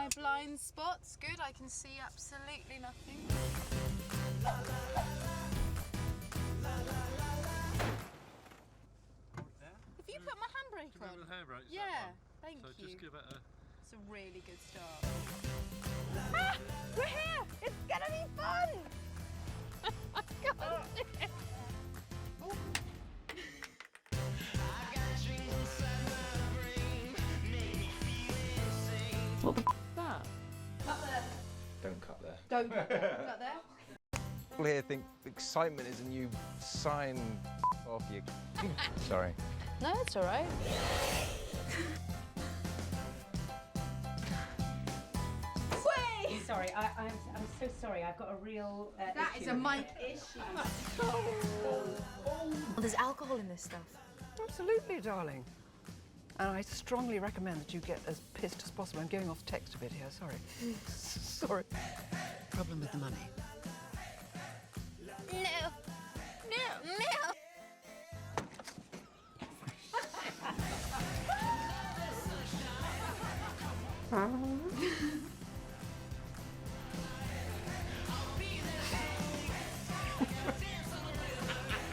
my blind spots. Good, I can see absolutely nothing. If you put my handbrake on. The handbrake, yeah, thank so you. Just give it a... It's a really good start. Ah! We're here! It's gonna be fun! I can't do it. What the f*** is that? Cut there. Don't cut there. Don't cut there. Cut there. People here think excitement is a new sign off you. Sorry. No, it's all right. Whey! Sorry, I'm so sorry. I've got a real That issue. is a mic issue. Oh, there's alcohol in this stuff. Absolutely, darling. And I strongly recommend that you get as pissed as possible. I'm going off text a bit here, sorry. Sorry. Problem with the money? No. No. No.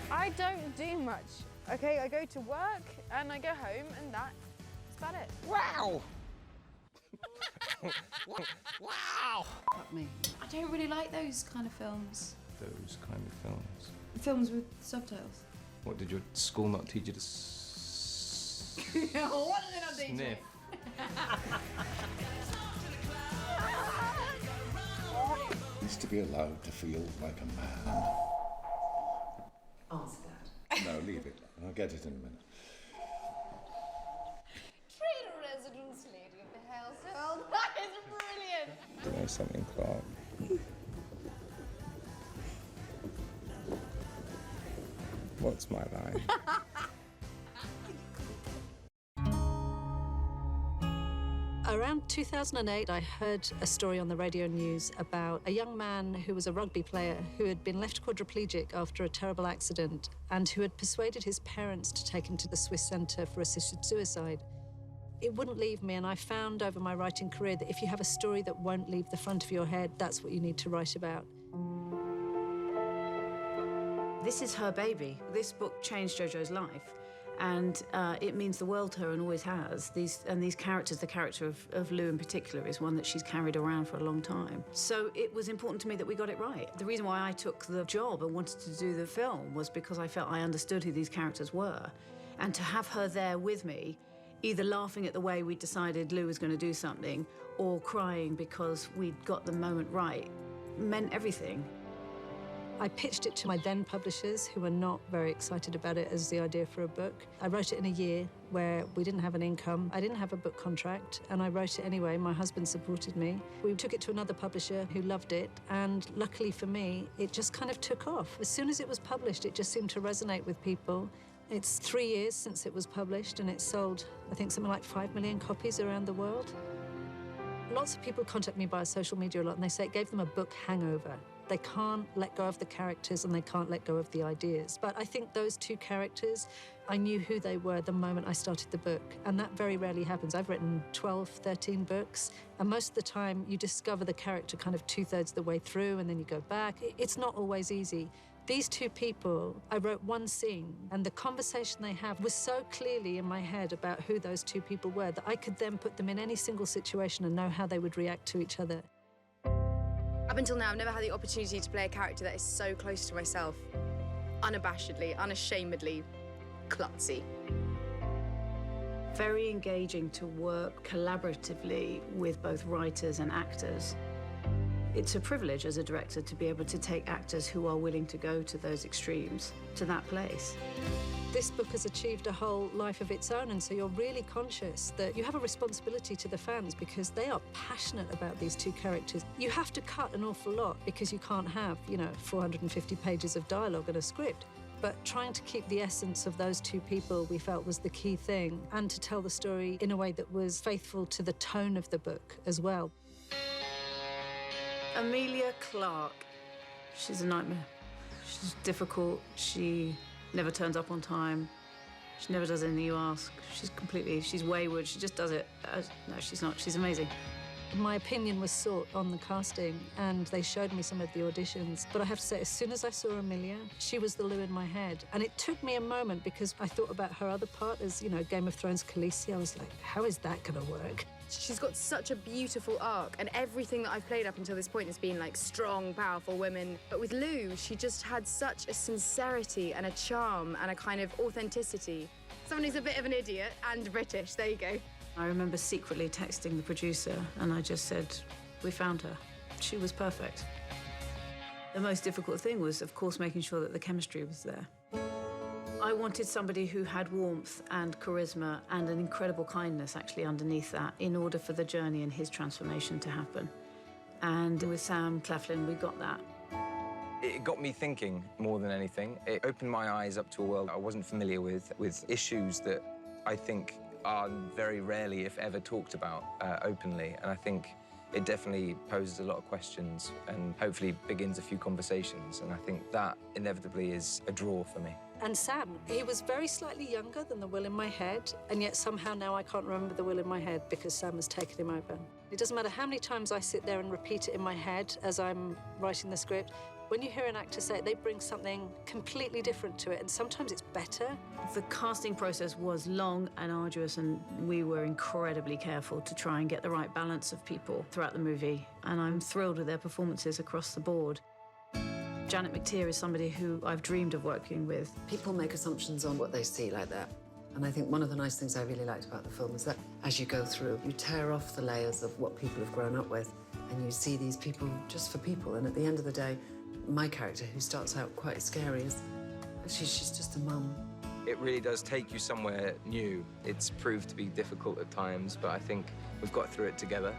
I don't do much. Okay, I go to work and I go home and that's about it. Wow! Wow! Fuck me. I don't really like those kind of films. Those kind of films. Films with subtitles. What, did your school not teach you to What did they not teach you? sniff? Is to be allowed to feel like a man. Answer that. No, leave it. I'll get it in a minute. Trader residence lady of the household. That is brilliant. Do you know something, Clarke? What's my line? Around 2008, I heard a story on the radio news about a young man who was a rugby player who had been left quadriplegic after a terrible accident and who had persuaded his parents to take him to the Swiss Centre for Assisted Suicide. It wouldn't leave me, and I found over my writing career that if you have a story that won't leave the front of your head, that's what you need to write about. This is her baby. This book changed Jojo's life, and it means the world to her and always has. These characters, the character of Lou in particular, is one that she's carried around for a long time. So it was important to me that we got it right. The reason why I took the job and wanted to do the film was because I felt I understood who these characters were. And to have her there with me, either laughing at the way we decided Lou was going to do something or crying because we'd got the moment right, meant everything. I pitched it to my then publishers, who were not very excited about it as the idea for a book. I wrote it in a year where we didn't have an income. I didn't have a book contract, and I wrote it anyway. My husband supported me. We took it to another publisher who loved it, and luckily for me, it just kind of took off. As soon as it was published, it just seemed to resonate with people. It's 3 years since it was published, and it sold, I think, something like 5 million copies around the world. Lots of people contact me via social media a lot, and they say it gave them a book hangover. They can't let go of the characters and they can't let go of the ideas. But I think those two characters, I knew who they were the moment I started the book, and that very rarely happens. I've written 12, 13 books, and most of the time you discover the character kind of 2/3 of the way through and then you go back. It's not always easy. These two people, I wrote one scene, and the conversation they have was so clearly in my head about who those two people were that I could then put them in any single situation and know how they would react to each other. Up until now, I've never had the opportunity to play a character that is so close to myself. Unabashedly, unashamedly klutzy. Very engaging to work collaboratively with both writers and actors. It's a privilege as a director to be able to take actors who are willing to go to those extremes, to that place. This book has achieved a whole life of its own, and so you're really conscious that you have a responsibility to the fans because they are passionate about these two characters. You have to cut an awful lot because you can't have, 450 pages of dialogue in a script. But trying to keep the essence of those two people we felt was the key thing, and to tell the story in a way that was faithful to the tone of the book as well. Emilia Clarke, she's a nightmare. She's difficult, she never turns up on time, she never does anything you ask. She's wayward, she just does it. No, she's not, she's amazing. My opinion was sought on the casting, and they showed me some of the auditions. But I have to say, as soon as I saw Emilia, she was the Lou in my head. And it took me a moment because I thought about her other part as, you know, Game of Thrones Khaleesi. I was like, how is that going to work? She's got such a beautiful arc, and everything that I've played up until this point has been like strong, powerful women. But with Lou, she just had such a sincerity and a charm and a kind of authenticity. Someone who's a bit of an idiot and British, there you go. I remember secretly texting the producer, and I just said, we found her. She was perfect. The most difficult thing was, of course, making sure that the chemistry was there. I wanted somebody who had warmth and charisma and an incredible kindness actually underneath that in order for the journey and his transformation to happen. And with Sam Claflin, we got that. It got me thinking more than anything. It opened my eyes up to a world I wasn't familiar with issues that I think are very rarely, if ever, talked about openly. And I think it definitely poses a lot of questions and hopefully begins a few conversations. And I think that inevitably is a draw for me. And Sam, he was very slightly younger than the Will in my head, and yet somehow now I can't remember the Will in my head because Sam has taken him over. It doesn't matter how many times I sit there and repeat it in my head as I'm writing the script. When you hear an actor say it, they bring something completely different to it, and sometimes it's better. The casting process was long and arduous, and we were incredibly careful to try and get the right balance of people throughout the movie, and I'm thrilled with their performances across the board. Janet McTeer is somebody who I've dreamed of working with. People make assumptions on what they see like that. And I think one of the nice things I really liked about the film is that as you go through, you tear off the layers of what people have grown up with, and you see these people just for people. And at the end of the day, my character, who starts out quite scary, she's just a mum. It really does take you somewhere new. It's proved to be difficult at times, but I think we've got through it together.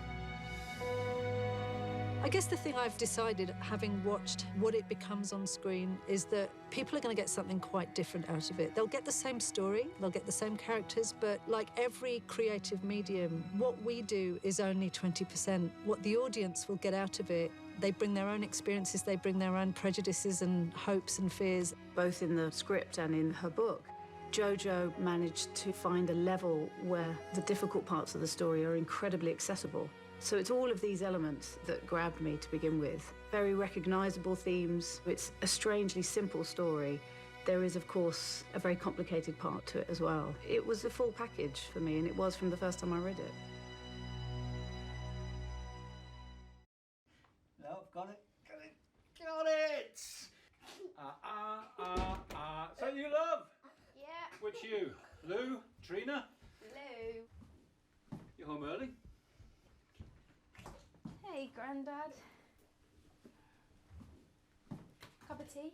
I guess the thing I've decided, having watched what it becomes on screen, is that people are going to get something quite different out of it. They'll get the same story, they'll get the same characters, but like every creative medium, what we do is only 20%. What the audience will get out of it, they bring their own experiences, they bring their own prejudices and hopes and fears. Both in the script and in her book, Jojo managed to find a level where the difficult parts of the story are incredibly accessible. So it's all of these elements that grabbed me to begin with. Very recognisable themes. It's a strangely simple story. There is, of course, a very complicated part to it as well. It was a full package for me, and it was from the first time I read it. No, got it. Got it! So you love? Yeah. Which you? Lou? Trina? Lou. You home early? Hey, Grandad. Cup of tea?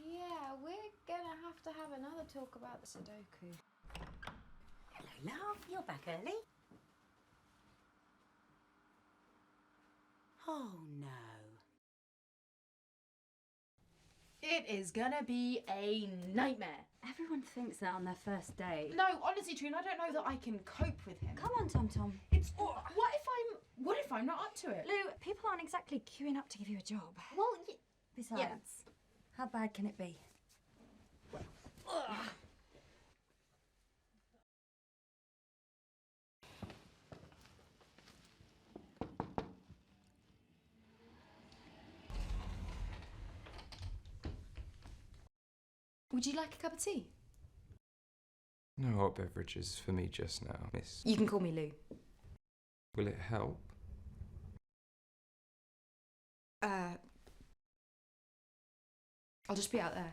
Yeah, we're gonna have to have another talk about the Sudoku. Hello, love. You're back early. Oh, no. It is gonna be a nightmare. Everyone thinks that on their first date. No, honestly, Trina, I don't know that I can cope with him. Come on, Tom Tom. It's what if I'm not up to it? Lou, people aren't exactly queuing up to give you a job. Well, Besides, how bad can it be? Would you like a cup of tea? No hot beverages for me just now, miss. You can call me Lou. Will it help? I'll just be out there.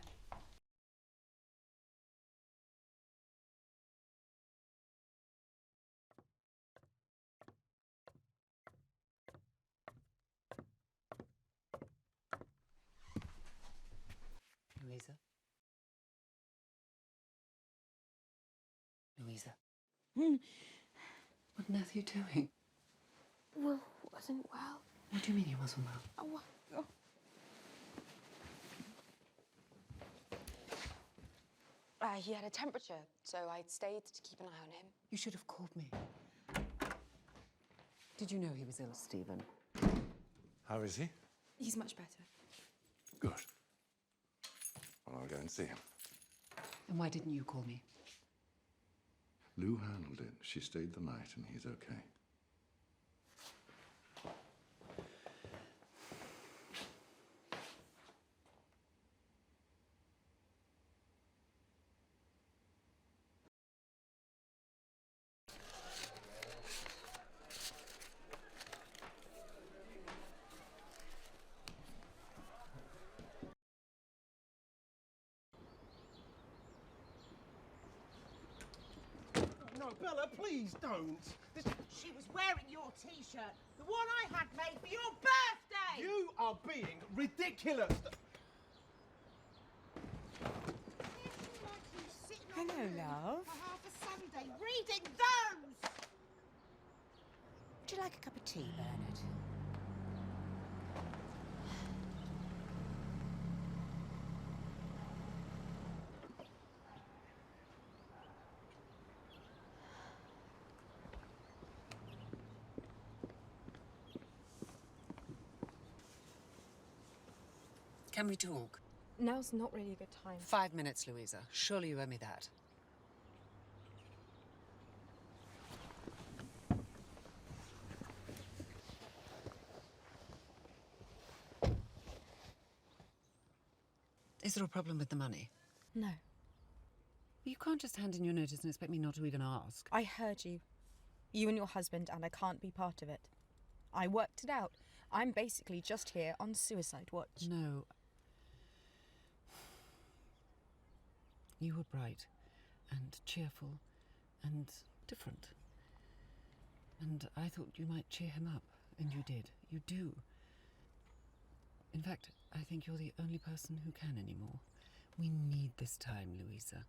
Louisa? Louisa? What on earth are you doing? Will wasn't well. What do you mean he wasn't well? He had a temperature, so I stayed to keep an eye on him. You should have called me. Did you know he was ill, Stephen? How is he? He's much better. Good. Well, I'll go and see him. And why didn't you call me? Lou handled it. She stayed the night and he's okay. No, Bella, please don't. She was wearing your T-shirt, the one I had made for your birthday! You are being ridiculous. Hello, love. For half a Sunday, reading those! Would you like a cup of tea, Bernard? Can we talk? Now's not really a good time. 5 minutes, Louisa. Surely you owe me that. Is there a problem with the money? No. You can't just hand in your notice and expect me not to even ask. I heard you. You and your husband, and I can't be part of it. I worked it out. I'm basically just here on suicide watch. No. You were bright and cheerful and different. And I thought you might cheer him up, and you did. You do. In fact, I think you're the only person who can anymore. We need this time, Louisa.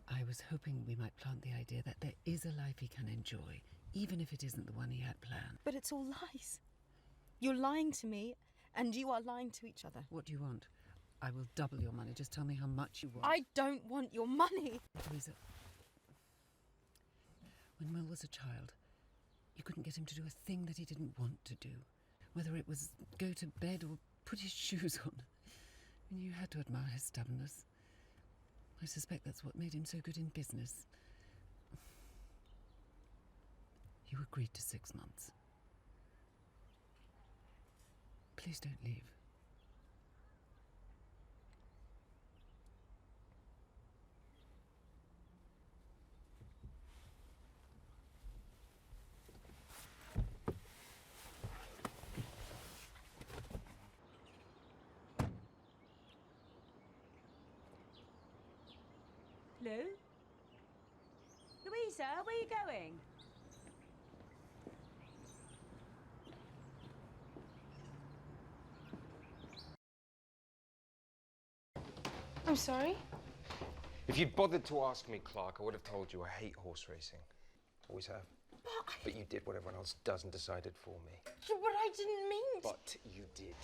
I was hoping we might plant the idea that there is a life he can enjoy, even if it isn't the one he had planned. But it's all lies. You're lying to me, and you are lying to each other. What do you want? I will double your money. Just tell me how much you want. I don't want your money. Louisa, when Will was a child, you couldn't get him to do a thing that he didn't want to do. Whether it was go to bed or put his shoes on. And you had to admire his stubbornness. I suspect that's what made him so good in business. You agreed to 6 months. Please don't leave. Lou? Louisa, where are you going? I'm sorry? If you'd bothered to ask me, Clarke, I would have told you I hate horse racing. Always have. But you did what everyone else does and decided for me. But I didn't mean to. But you did.